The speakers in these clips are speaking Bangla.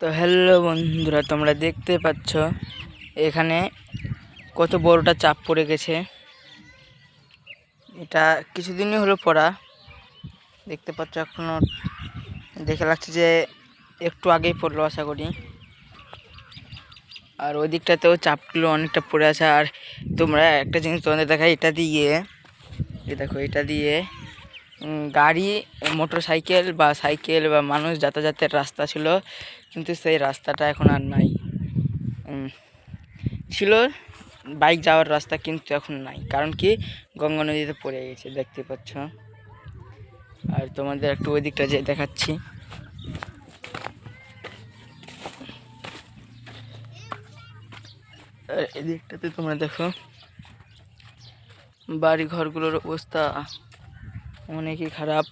তো হ্যালো বন্ধুরা, তোমরা দেখতে পাচ্ছ এখানে কত বড়টা চাপ পড়ে গেছে। এটা কিছুদিনই হলো পড়া, দেখতে পাচ্ছ। এখনো দেখে লাগছে যে একটু আগেই পড়লো আশা করি। আর ওই দিকটাতেও চাপগুলো অনেকটা পড়ে আছে। আর তোমরা একটা জিনিস তোমাদের দেখাই, এটা দিয়ে দেখো, এটা দিয়ে গাড়ি, মোটর সাইকেল বা সাইকেল বা মানুষ যাতায়াতের রাস্তা ছিল, কিন্তু সেই রাস্তাটা এখন আর নাই। ছিল বাইক যাওয়ার রাস্তা, কিন্তু এখন নাই। কারণ কি, গঙ্গা নদীতে পড়ে গেছে, দেখতে পাচ্ছ। আর তোমাদের একটু ওই দিকটা যে দেখাচ্ছি, আর এদিকটাতে তোমরা দেখো বাড়ি ঘরগুলোর অবস্থা অনেকই খারাপ।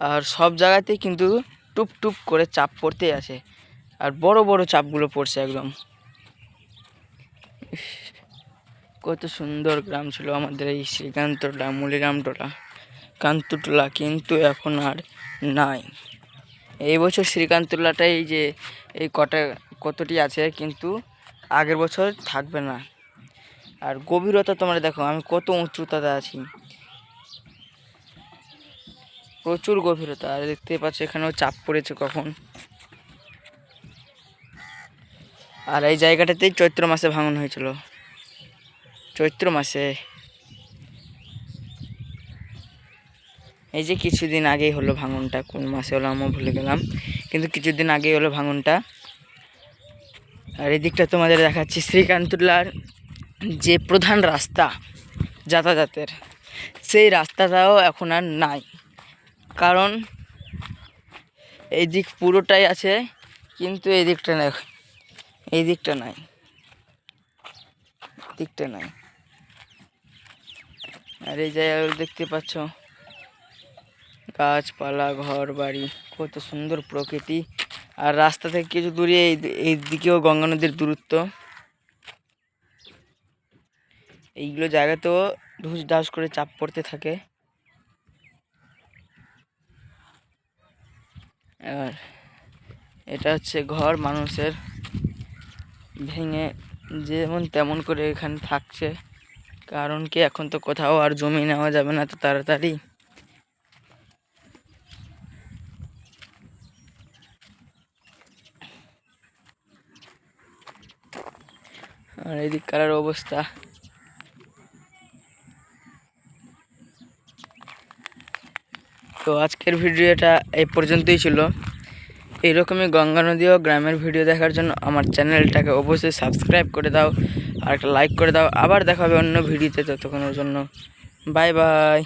আর সব জায়গাতেই কিন্তু টুপ টুপ করে চাপ পড়তেই আছে, আর বড় বড় চাপগুলো পড়ছে একদম। কত সুন্দর গ্রাম ছিল আমাদের এই শ্রীকান্তলা, মুলিরামটোলা, কান্তুটোলা, কিন্তু এখন আর নাই। এই বছর শ্রীকান্তলাটাই যে এই কতটি আছে, কিন্তু আগের বছর থাকবে না। আর গভীরতা তোমরা দেখো, আমি কত উঁচুতাতে আছি, প্রচুর গভীরতা। আর দেখতে পাচ্ছ এখানেও চাপ পড়েছে কখন। আর এই জায়গাটাতেই চৈত্র মাসে ভাঙন হয়েছিল, চৈত্র মাসে। এই যে কিছুদিন আগেই হলো ভাঙনটা, কোন মাসে হলো আমি ভুলে গেলাম, কিন্তু কিছুদিন আগেই হলো ভাঙনটা। আর এই দিকটা তোমাদের দেখাচ্ছি, শ্রীকান্তলার যে প্রধান রাস্তা যাতায়াতের, সেই রাস্তাটাও এখন আর নাই। কারণ এই দিক পুরোটাই আছে, কিন্তু এই দিকটা নাই, এই দিকটা নাই, দিকটা নাই। আর এই জায়গাগুলো দেখতে পাচ্ছ, গাছপালা, ঘর বাড়ি, কত সুন্দর প্রকৃতি। আর রাস্তা থেকে কিছু দূরে এই দিকেও গঙ্গা নদীর দূরত্ব। এইগুলো জায়গাতেও ধুস ধাস করে চাপ পড়তে থাকে। আর এটা হচ্ছে ঘর মানুষের, ভেঙে যেমন তেমন করে এখানে থাকছে। কারণ কি, এখন তো কোথাও আর জমি নেওয়া যাবে না তো তাড়াতাড়ি। আর এদিককার অবস্থা, তো আজকের ভিডিওটা এই পর্যন্তই ছিল। এইরকমই গঙ্গা নদী ও গ্রামের ভিডিও দেখার জন্য আমার চ্যানেলটাকে অবশ্যই সাবস্ক্রাইব করে দাও, আর একটা লাইক করে দাও। আবার দেখা হবে অন্য ভিডিওতে, ততক্ষণের জন্য বাই বাই।